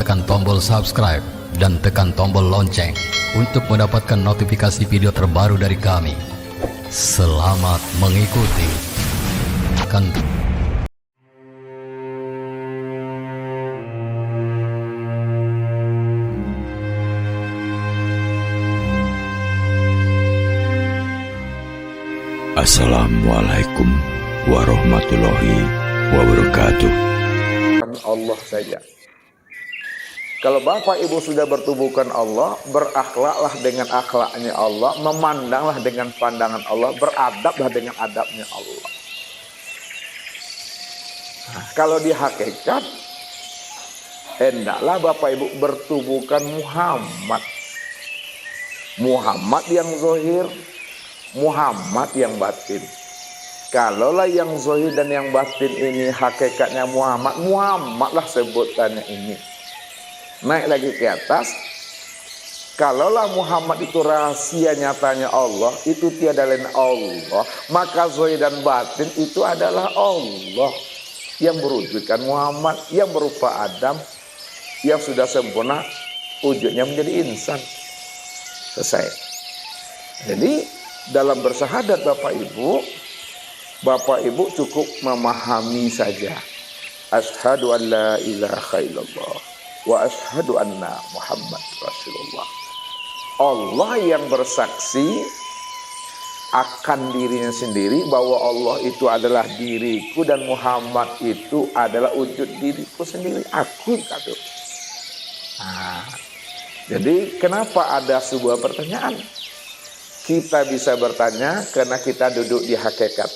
Tekan tombol subscribe dan tekan tombol lonceng untuk mendapatkan notifikasi video terbaru dari kami. Selamat mengikuti. Assalamualaikum warahmatullahi wabarakatuh. Allah saja. Kalau Bapak Ibu sudah bertubuhkan Allah, berakhlaklah dengan akhlaknya Allah, memandanglah dengan pandangan Allah, beradablah dengan adabnya Allah. Nah, kalau di hakikat, hendaklah Bapak Ibu bertubuhkan Muhammad. Muhammad yang zahir, Muhammad yang batin. Kalaulah yang zahir dan yang batin ini hakikatnya Muhammad, Muhammadlah sebutannya ini. Naik lagi ke atas, kalaulah Muhammad itu rahasia nyatanya Allah, itu tiada lain Allah, maka zahir dan batin itu adalah Allah yang berwujudkan Muhammad, yang berupa Adam, yang sudah sempurna wujudnya menjadi insan. Selesai. Jadi dalam bersahadat Bapak Ibu cukup memahami saja asyhadu an la ilaha illallah wa asyhadu anna Muhammad Rasulullah. Allah yang bersaksi akan dirinya sendiri bahwa Allah itu adalah diriku dan Muhammad itu adalah wujud diriku sendiri, aku kata. Nah, jadi kenapa ada sebuah pertanyaan? Kita bisa bertanya karena kita duduk di hakikat.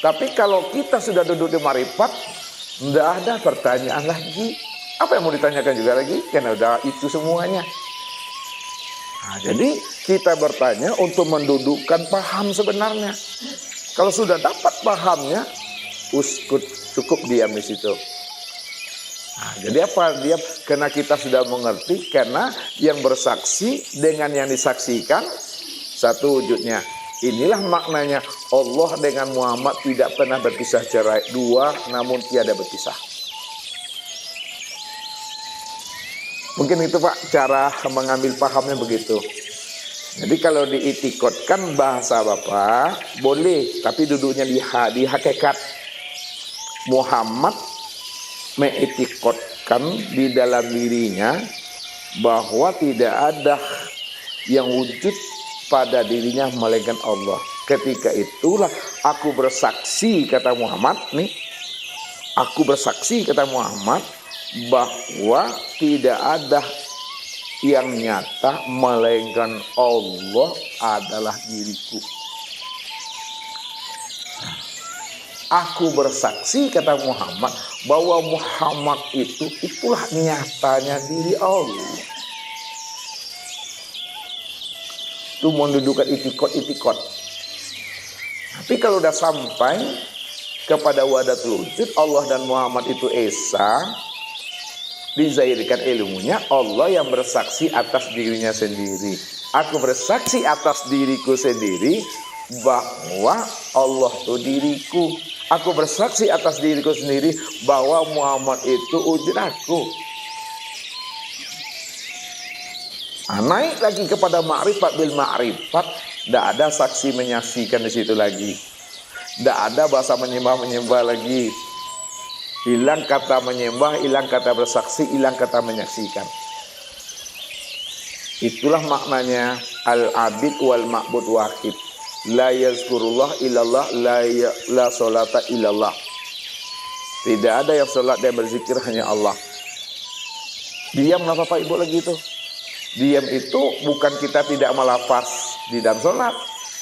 Tapi kalau kita sudah duduk di marifat, tidak ada pertanyaan lagi. Apa yang mau ditanyakan juga lagi? Karena udah itu semuanya. Nah, jadi kita bertanya untuk mendudukkan paham sebenarnya. Kalau sudah dapat pahamnya, uskut, cukup diam di situ. Nah, jadi apa dia? Karena kita sudah mengerti, karena yang bersaksi dengan yang disaksikan satu wujudnya. Inilah maknanya Allah dengan Muhammad tidak pernah berpisah cerai, dua namun tiada berpisah. Mungkin itu Pak cara mengambil pahamnya begitu. Jadi kalau diitikotkan bahasa Bapak boleh, tapi duduknya di hakikat. Muhammad mengitikotkan di dalam dirinya bahwa tidak ada yang wujud pada dirinya melainkan Allah. Ketika itulah aku bersaksi, kata Muhammad nih, aku bersaksi kata Muhammad bahwa tidak ada yang nyata melainkan Allah adalah diriku. Aku bersaksi kata Muhammad bahwa Muhammad itulah nyatanya diri Allah. Itu mendudukan itikot. Tapi kalau udah sampai kepada wahdatul wujud, Allah dan Muhammad itu esa, dizahirkan ilmunya, Allah yang bersaksi atas dirinya sendiri. Aku bersaksi atas diriku sendiri bahwa Allah itu diriku. Aku bersaksi atas diriku sendiri bahwa Muhammad itu wujud aku. Nah, naik lagi kepada ma'rifat bil ma'rifat, tidak ada saksi menyaksikan di situ lagi. Tidak ada bahasa menyembah lagi. Hilang kata menyembah, hilang kata bersaksi, hilang kata menyaksikan. Itulah maknanya al-abid wal ma'bud wahid. La yazkurullah illallah, la sholata illallah. Tidak ada yang sholat dan berzikir, hanya Allah. Diam lah Bapak Ibu lagi itu. Diam itu bukan kita tidak melafaz di dalam sholat,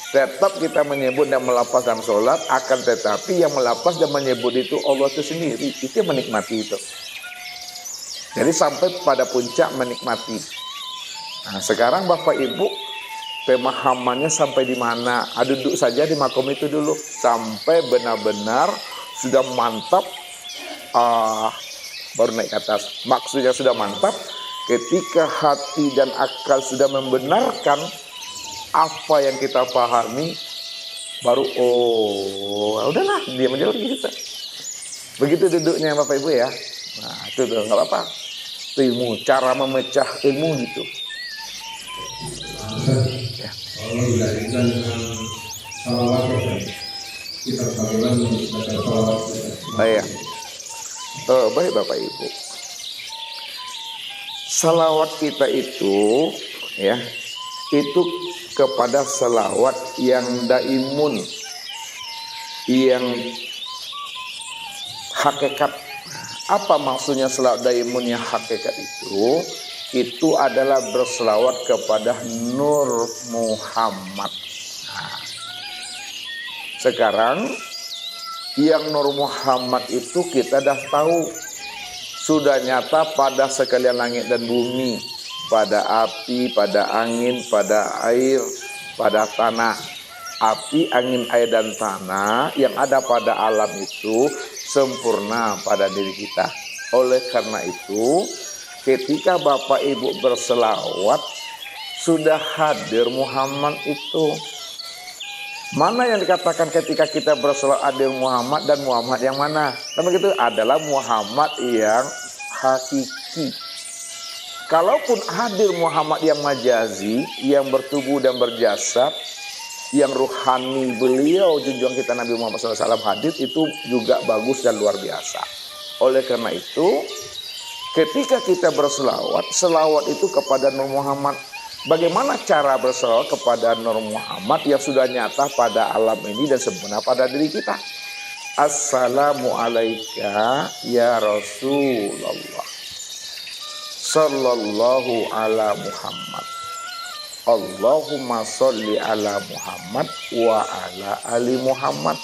Tetap kita menyebut dan melapas dalam sholat, akan tetapi yang melapas dan menyebut itu Allah itu sendiri, itu yang menikmati itu. Jadi sampai pada puncak menikmati. Nah, sekarang Bapak Ibu pemahamannya sampai di mana? Duduk saja di makom itu dulu sampai benar-benar sudah mantap, baru naik ke atas. Maksudnya sudah mantap ketika hati dan akal sudah membenarkan apa yang kita pahami, baru udahlah diam aja kita. Begitu duduknya Bapak Ibu ya. Nah itu tuh nggak apa-apa. Itu ilmu, cara memecah ilmu gitu. Ya. Kalau dikaitkan dengan salawat kita bagaimana membaca salawat Baik. Baik Bapak Ibu. Salawat kita itu ya, itu kepada selawat yang daimun, yang hakikat. Apa maksudnya selawat daimun yang hakikat itu? Itu adalah berselawat kepada Nur Muhammad. Nah, sekarang yang Nur Muhammad itu kita dah tahu, sudah nyata pada sekalian langit dan bumi, pada api, pada angin, pada air, pada tanah. Api, angin, air, dan tanah yang ada pada alam itu sempurna pada diri kita. Oleh karena itu, ketika Bapak Ibu berselawat, sudah hadir Muhammad itu. Mana yang dikatakan ketika kita berselawat hadir Muhammad, dan Muhammad yang mana? Dan begitu adalah Muhammad yang hakiki. Kalaupun hadir Muhammad yang majazi, yang bertubuh dan berjasad, yang ruhani beliau junjungan kita Nabi Muhammad SAW hadir, itu juga bagus dan luar biasa. Oleh karena itu, ketika kita berselawat, selawat itu kepada Nur Muhammad. Bagaimana cara berselawat kepada Nur Muhammad yang sudah nyata pada alam ini dan sempurna pada diri kita? Assalamualaikum ya Rasulullah. Sallallahu ala Muhammad. Allahumma sholli ala Muhammad wa ala ali Muhammad.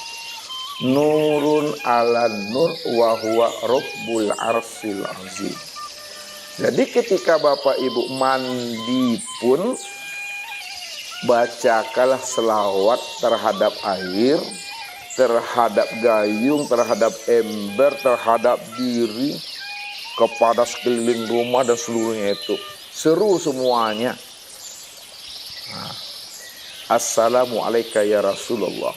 Nurun ala nur wa huwa rabbul arsyil azim. Jadi ketika Bapak Ibu mandi pun, bacakanlah selawat terhadap air, terhadap gayung, terhadap ember, terhadap diri, kepada sekeliling rumah dan seluruhnya itu. Seru semuanya. Assalamualaikum ya Rasulullah.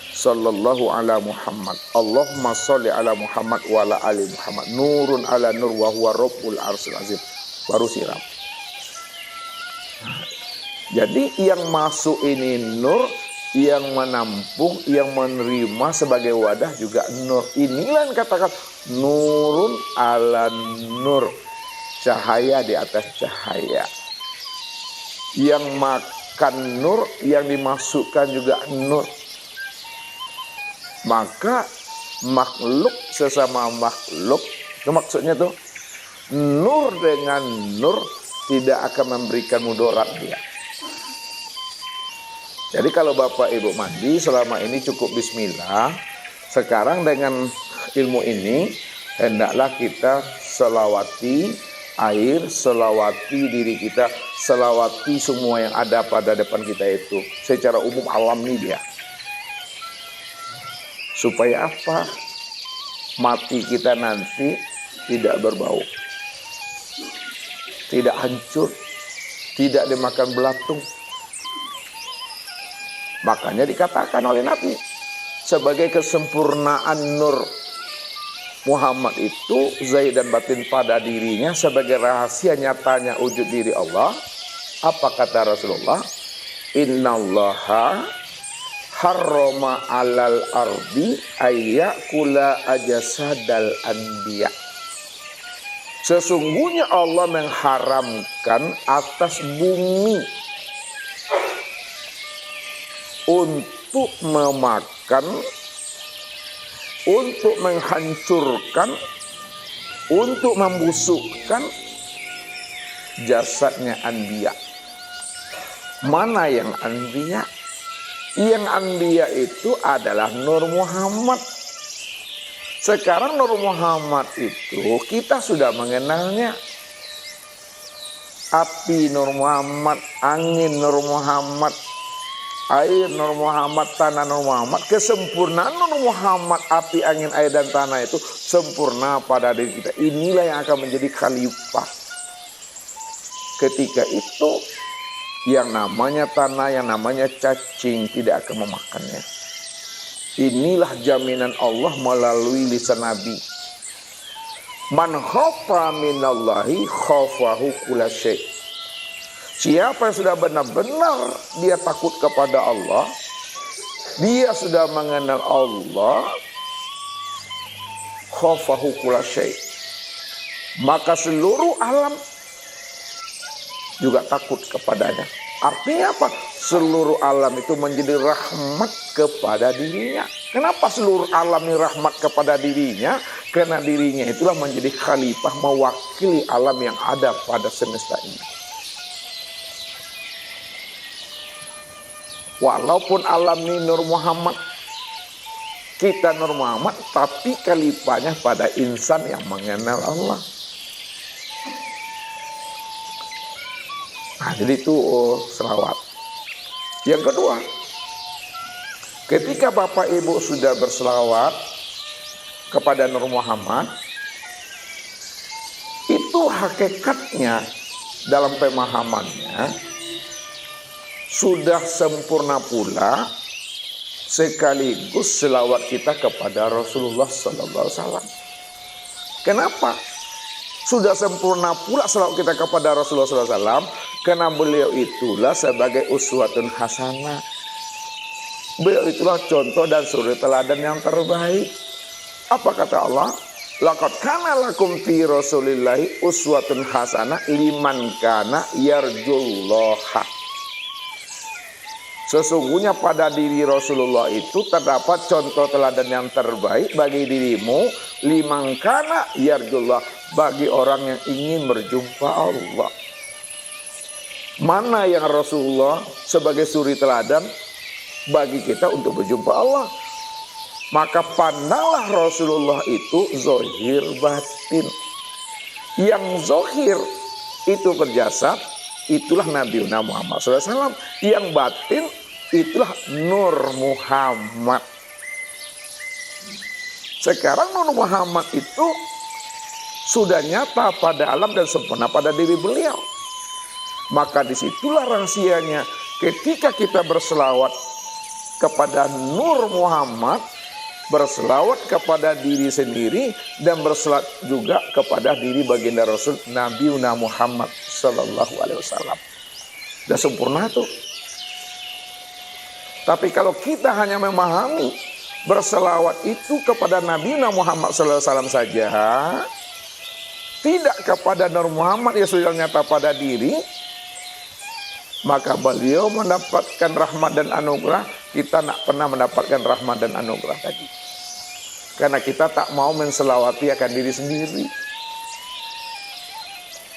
Sallallahu ala Muhammad. Allahumma sholli ala Muhammad wa ala ali Muhammad. Nurun ala nur wa huwa rabbul arsyil azim. Baru siram. Jadi yang masuk ini nur, yang menampung, yang menerima sebagai wadah juga nur. Inilah yang katakan nurun ala nur, cahaya di atas cahaya. Yang makan nur, yang dimasukkan juga nur. Maka makhluk sesama makhluk, itu maksudnya tuh, nur dengan nur tidak akan memberikan mudarat dia. Jadi kalau Bapak Ibu mandi selama ini cukup bismillah. Sekarang dengan ilmu ini hendaklah kita selawati air, selawati diri kita, selawati semua yang ada pada depan kita itu. Secara umum alam ini dia. Supaya apa? Mati kita nanti tidak berbau, tidak hancur, tidak dimakan belatung. Makanya dikatakan oleh Nabi, sebagai kesempurnaan nur Muhammad itu zahir dan batin pada dirinya, sebagai rahasia nyatanya wujud diri Allah. Apa kata Rasulullah? Innallaha harrama alal ardi ayyakula ajasadal anbiya. Sesungguhnya Allah mengharamkan atas bumi untuk memakan, untuk menghancurkan, untuk membusukkan jasadnya anbiya. Mana yang anbiya? Yang anbiya itu adalah Nur Muhammad. Sekarang Nur Muhammad itu kita sudah mengenalnya. Api Nur Muhammad, angin Nur Muhammad, air Nur Muhammad, tanah Nur Muhammad. Kesempurnaan Nur Muhammad, api, angin, air, dan tanah itu sempurna pada diri kita. Inilah yang akan menjadi khalifah. Ketika itu yang namanya tanah, yang namanya cacing tidak akan memakannya. Inilah jaminan Allah melalui lisan Nabi. Man khafa minallahi khafahu kulla syai'. Siapa yang sudah benar-benar dia takut kepada Allah, dia sudah mengenal Allah, khafahu kulla syai', maka seluruh alam juga takut kepadanya. Artinya apa? Seluruh alam itu menjadi rahmat kepada dirinya. Kenapa seluruh alam ini rahmat kepada dirinya? Karena dirinya itulah menjadi khalifah mewakili alam yang ada pada semesta ini. Walaupun alam ini Nur Muhammad, kita Nur Muhammad, tapi khalifahnya pada insan yang mengenal Allah. Nah, jadi itu selawat. Yang kedua, ketika Bapak Ibu sudah berselawat kepada Nur Muhammad, itu hakikatnya dalam pemahamannya sudah sempurna pula sekaligus selawat kita kepada Rasulullah SAW. Kenapa? Sudah sempurna pula selawat kita kepada Rasulullah SAW, karena beliau itulah sebagai uswatun hasanah. Beliau itulah contoh dan suri teladan yang terbaik. Apa kata Allah? Laqad kana lakum fi Rasulillahi uswatun hasanah liman kana yarjullaha. Sesungguhnya pada diri Rasulullah itu terdapat contoh teladan yang terbaik bagi dirimu, liman kana yarjullah, bagi orang yang ingin berjumpa Allah. Mana yang Rasulullah sebagai suri teladan bagi kita untuk berjumpa Allah? Maka pandanglah Rasulullah itu zohir batin. Yang zohir itu berjasad, itulah Nabi Muhammad SAW. Yang batin itulah Nur Muhammad. Sekarang Nur Muhammad itu sudah nyata pada alam dan sempurna pada diri beliau. Maka disitulah rahasianya ketika kita berselawat kepada Nur Muhammad, berselawat kepada diri sendiri dan berselawat juga kepada diri baginda Rasul Nabi Muhammad Sallallahu Alaihi Wasallam. Sudah sempurna tuh. Tapi kalau kita hanya memahami berselawat itu kepada Nabi Muhammad Sallallahu Alaihi Wasallam saja, tidak kepada Nur Muhammad yang sudah nyata pada diri, maka beliau mendapatkan rahmat dan anugerah, kita tak pernah mendapatkan rahmat dan anugerah tadi. Karena kita tak mau menselawati akan diri sendiri.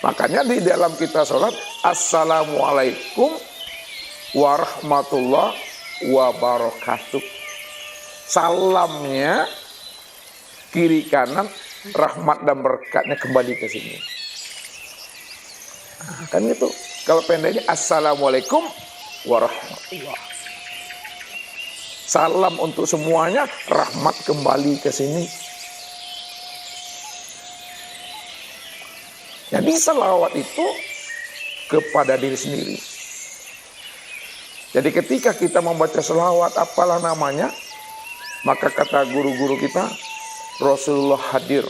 Makanya di dalam kita sholat, Assalamualaikum warahmatullahi wabarakatuh. Salamnya kiri kanan, rahmat dan berkatnya kembali ke sini. Nah, kan gitu. Kalau pendeknya Assalamualaikum warahmatullahi. Salam untuk semuanya, rahmat kembali ke sini. Jadi selawat itu kepada diri sendiri. Jadi ketika kita membaca selawat, apalah namanya, maka kata guru-guru kita, Rasulullah hadir.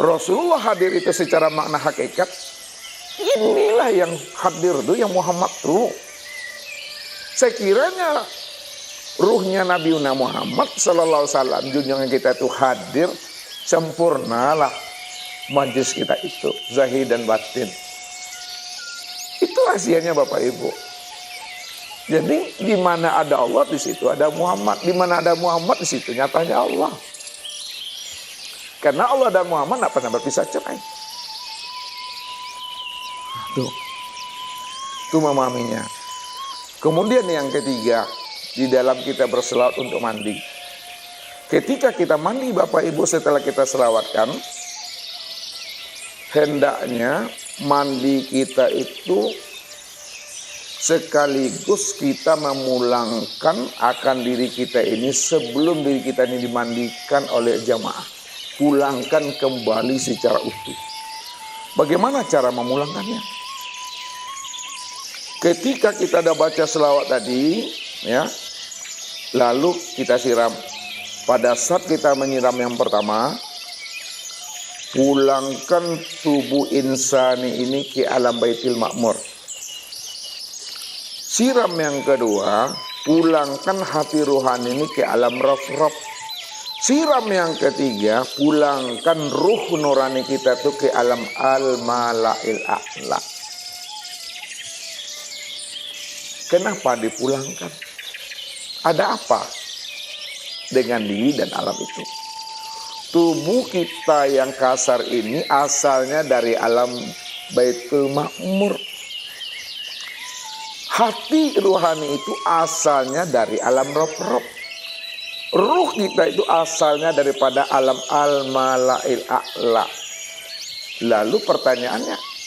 Rasulullah hadir itu secara makna hakikat, inilah yang hadir tuh, yang Muhammad tuh. Sekiranya ruhnya Nabi Muhammad Sallallahu Alaihi Wasallam, junjungan kita itu hadir, sempurnalah majlis kita itu, zahir dan batin. Itu rahasianya Bapak Ibu. Jadi di mana ada Allah, di situ ada Muhammad. Di mana ada Muhammad, di situ nyatanya Allah. Karena Allah dan Muhammad tidak pernah berpisah cerai. Tuh memahaminya. Kemudian yang ketiga, di dalam kita berselawat untuk mandi. Ketika kita mandi Bapak Ibu, setelah kita selawatkan, hendaknya mandi kita itu sekaligus kita memulangkan akan diri kita ini sebelum diri kita ini dimandikan oleh jamaah. Pulangkan kembali secara utuh. Bagaimana cara memulangkannya? Ketika kita sudah baca selawat tadi, ya, lalu kita siram. Pada saat kita menyiram yang pertama, pulangkan tubuh insani ini ke alam Baitul Ma'mur. Siram yang kedua, pulangkan hati ruhani ini ke alam Rabb-Rabb. Siram yang ketiga, pulangkan ruh nurani kita itu ke alam Al-Mala'il A'la. Kenapa dipulangkan? Ada apa dengan diri dan alam itu? Tubuh kita yang kasar ini asalnya dari alam Baitul Ma'mur. Hati ruhani itu asalnya dari alam Rabb-Rabb. Ruh kita itu asalnya daripada alam Al-Mala'il A'la. Lalu pertanyaannya,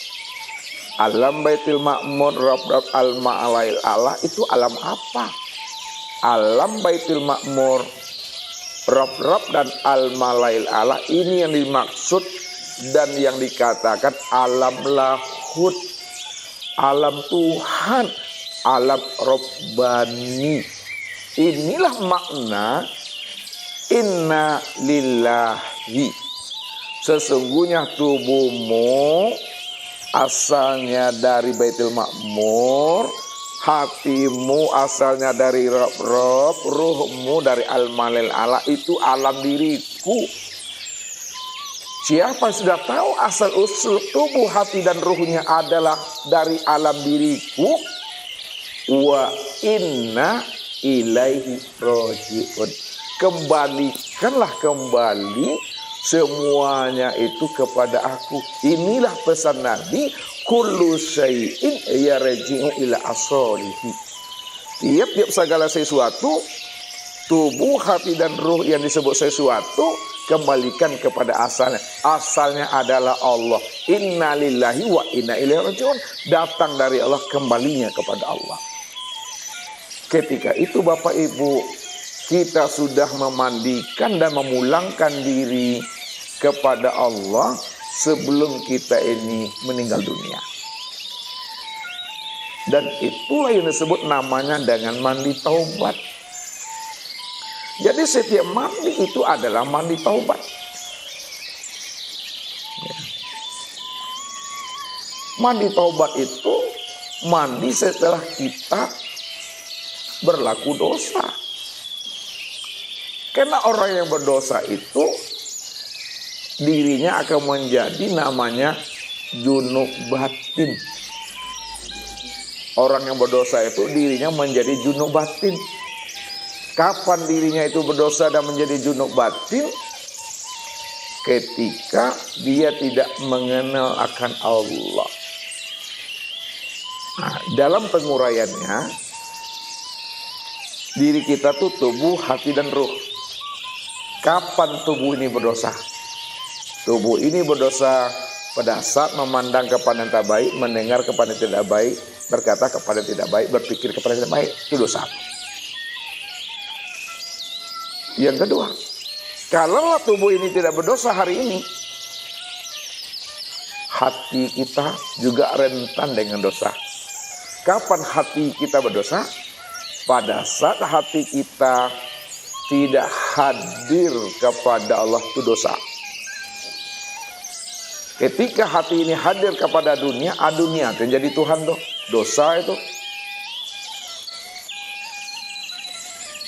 alam Baitul Ma'mur, Rabb-Rabb, Al-Mala'il A'la itu alam apa? Alam Baitul Ma'mur, Rabb-Rabb dan Al-Mala'il A'la ini yang dimaksud dan yang dikatakan alam lahud, alam Tuhan, alam Rabbani. Inilah makna inna lillahi. Sesungguhnya tubuhmu asalnya dari Baitul Ma'mur, hatimu asalnya dari Rabb-Rabb, ruhmu dari Al-Mala'il A'la, itu alam diriku. Siapa sudah tahu asal usul tubuh, hati dan ruhnya adalah dari alam diriku, wa inna ilaihi roji'un. Kembalikanlah kembali semuanya itu kepada aku. Inilah pesan Nabi, kullu syai'in yarji'u ila asalihi. Tiap-tiap segala sesuatu, tubuh, hati dan ruh yang disebut sesuatu, kembalikan kepada asalnya. Asalnya adalah Allah. Inna lillahi wa inna ilaihi raji'un. Datang dari Allah, kembalinya kepada Allah. Ketika itu Bapak Ibu, kita sudah memandikan dan memulangkan diri kepada Allah sebelum kita ini meninggal dunia. Dan itulah yang disebut namanya dengan mandi taubat. Jadi setiap mandi itu adalah mandi taubat. Mandi taubat itu mandi setelah kita berlaku dosa. Karena orang yang berdosa itu dirinya akan menjadi namanya junub batin. Orang yang berdosa itu dirinya menjadi junub batin. Kapan dirinya itu berdosa dan menjadi junub batin? Ketika dia tidak mengenal akan Allah. Nah, dalam penguraiannya, diri kita tuh tubuh, hati dan ruh. Kapan tubuh ini berdosa? Tubuh ini berdosa pada saat memandang kepada yang tak baik, mendengar kepada yang tidak baik, berkata kepada yang tidak baik, berpikir kepada yang tidak baik. Itu dosa. Yang kedua, kalau tubuh ini tidak berdosa hari ini, hati kita juga rentan dengan dosa. Kapan hati kita berdosa? Pada saat hati kita tidak hadir kepada Allah, itu dosa. Ketika hati ini hadir kepada dunia, dunia itu jadi Tuhan tuh, dosa itu.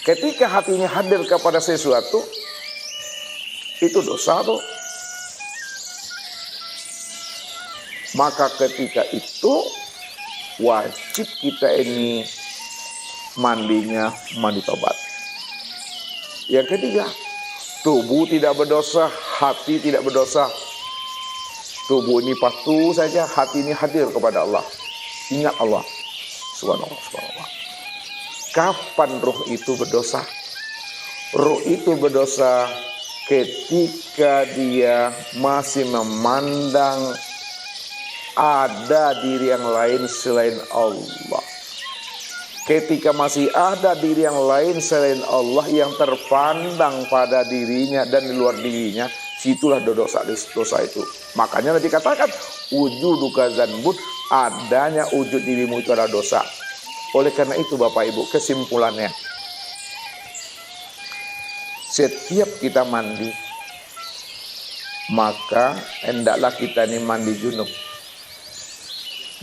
Ketika hatinya hadir kepada sesuatu, itu dosa tuh. Maka ketika itu wajib kita ini mandinya mandi tobat. Yang ketiga, tubuh tidak berdosa, hati tidak berdosa. Tubuh ini patuh saja, hati ini hadir kepada Allah. Ingat Allah. Subhanallah, subhanallah. Kapan ruh itu berdosa? Ruh itu berdosa ketika dia masih memandang ada diri yang lain selain Allah. Ketika masih ada diri yang lain selain Allah yang terpandang pada dirinya dan di luar dirinya, situlah dosa itu. Makanya dikatakan wujuduka dzanbun, adanya wujud dirimu itu adalah dosa. Oleh karena itu Bapak Ibu, kesimpulannya, setiap kita mandi, maka hendaklah kita ini mandi junub,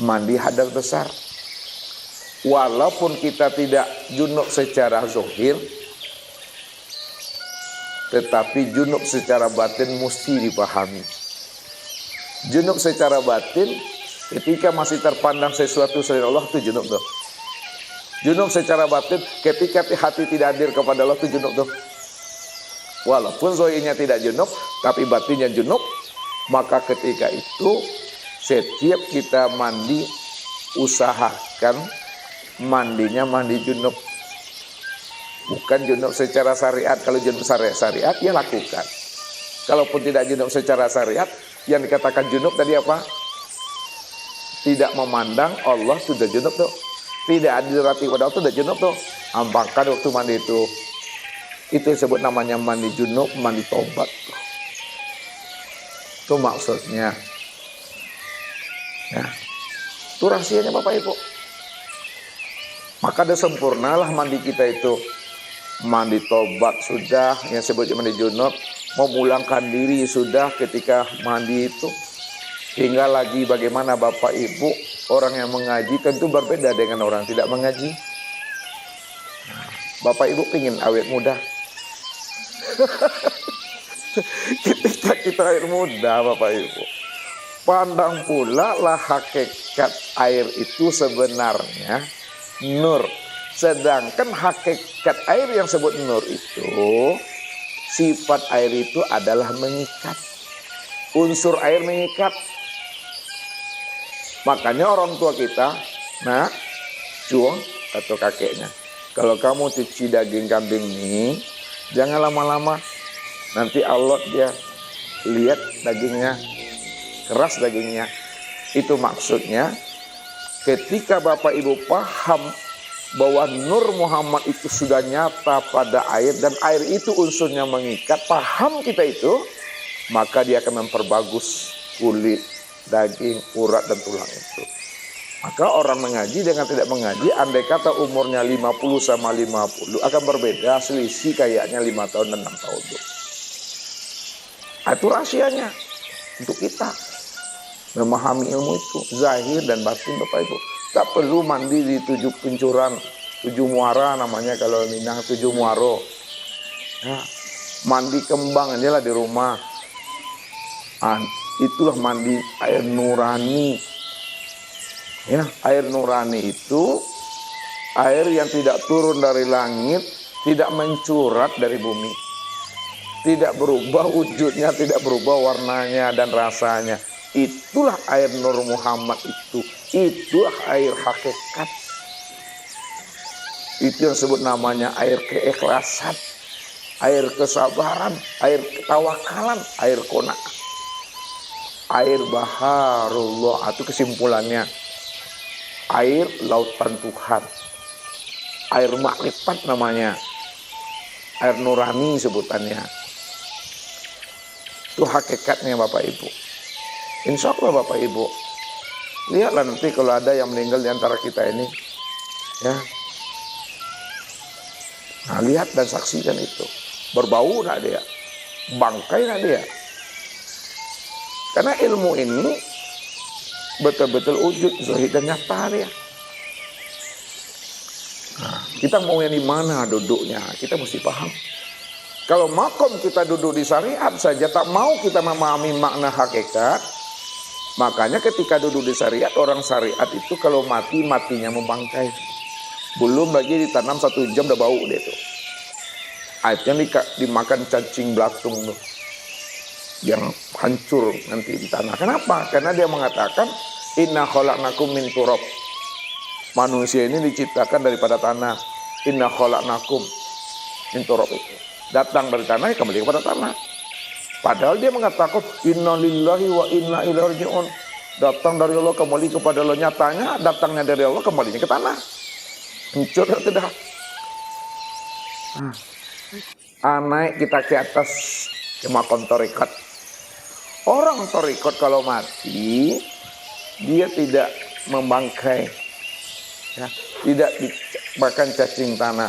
mandi hadas besar. Walaupun kita tidak junub secara zahir, tetapi junub secara batin mesti dipahami. Junub secara batin ketika masih terpandang sesuatu selain Allah, itu junub tuh. Junub secara batin ketika hati tidak hadir kepada Allah, itu junub tuh. Walaupun zahirnya tidak junub, tapi batinnya junub, maka ketika itu setiap kita mandi, usahakan mandinya mandi junub. Bukan junub secara syariat. Kalau junub syariat ya lakukan. Kalaupun tidak junub secara syariat, yang dikatakan junub tadi apa? Tidak memandang Allah, sudah junub tuh. Tidak hadir hati pada Allah, sudah junub tuh. Ampangkan waktu mandi itu. Itu disebut namanya mandi junub, mandi tobat. Itu maksudnya. Ya. Itu rahasianya Bapak Ibu. Maka ada sempurnalah mandi kita itu. Mandi tobat sudah, yang sebutnya mandi junub. Memulangkan diri sudah ketika mandi itu. Tinggal lagi bagaimana Bapak Ibu, orang yang mengaji tentu berbeda dengan orang tidak mengaji. Bapak Ibu ingin awet muda. Ketika kita awet muda Bapak Ibu, pandang pula lah hakikat air itu sebenarnya nur. Sedangkan hakikat air yang sebut nur itu, sifat air itu adalah mengikat. Unsur air mengikat. Makanya orang tua kita, nah, cuang atau kakeknya, kalau kamu cuci daging kambing ini, jangan lama-lama. Nanti Allah dia lihat dagingnya, keras dagingnya. Itu maksudnya ketika Bapak Ibu paham bahwa Nur Muhammad itu sudah nyata pada air dan air itu unsurnya mengikat, paham kita itu, maka dia akan memperbagus kulit, daging, urat dan tulang itu. Maka orang mengaji dengan tidak mengaji, andai kata umurnya 50 sama 50 akan berbeda, selisih kayaknya 5 tahun dan 6 tahun. Itu rahasianya untuk kita memahami ilmu itu, zahir dan batin Bapak Ibu. Tak perlu mandi di 7 pencuran, 7 muara namanya kalau Minang, 7 muaro. Ya, mandi kembang aja lah di rumah. Itulah mandi air nurani. Ya, air nurani itu air yang tidak turun dari langit, tidak mencurat dari bumi. Tidak berubah wujudnya, tidak berubah warnanya dan rasanya. Itulah air Nur Muhammad itu. Itulah air hakikat. Itu yang disebut namanya air keikhlasan, air kesabaran, air ketawakalan, air qanaah, air baharullah. Itu kesimpulannya. Air lautan Tuhan, air makrifat namanya, air nurani sebutannya. Itu hakikatnya Bapak Ibu. Insya Allah Bapak Ibu, lihatlah nanti kalau ada yang meninggal di antara kita ini, ya, nah, lihat dan saksikan itu. Berbau nak dia, bangkai nak dia. Karena ilmu ini betul-betul wujud, zahir dan nyata dia. Nah, kita mau yang di mana duduknya, kita mesti paham. Kalau makom kita duduk di syariat saja, tak mau kita memahami makna hakikat. Makanya ketika duduk di syariat, orang syariat itu kalau mati, matinya membangkai. Belum lagi ditanam 1 jam udah bau dia tuh. Airnya dimakan cacing belatung tuh, yang hancur nanti di tanah. Kenapa? Karena dia mengatakan inna khalaqnakum min turab. Manusia ini diciptakan daripada tanah. inna khalaqnakum min turab itu. Datang dari tanah, kembali kepada tanah. Padahal dia mengatakan inna lillahi wa inna ilaihi raji'un. Datang dari Allah, kembali kepada Allah. Nyatanya datangnya dari Allah, kembalinya ke tanah. Hancur atau tidak? Naik kita ke atas ke makam tarekat. Orang tarekat kalau mati, dia tidak membangkai, ya, tidak dimakan cacing tanah,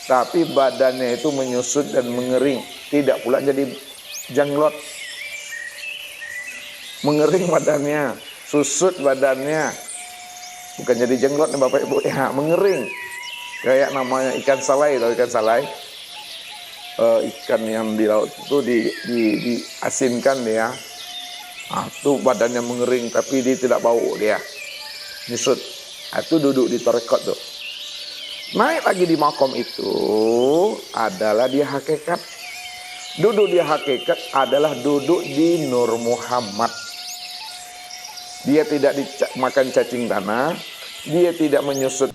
tapi badannya itu menyusut dan mengering, tidak pula jadi jenglot. Mengering badannya, susut badannya, bukan jadi jenglot nih Bapak Ibu, ya, mengering. Kayak namanya ikan salai, tahu ikan salai? Ikan yang di laut itu diasinkan dia. Itu badannya mengering, tapi dia tidak bau dia. Nyusut. Itu duduk di tarekat tuh. Naik lagi di makom itu adalah dia hakikat. Duduk di hakikat adalah duduk di Nur Muhammad. Dia tidak dimakan cacing tanah, dia tidak menyusut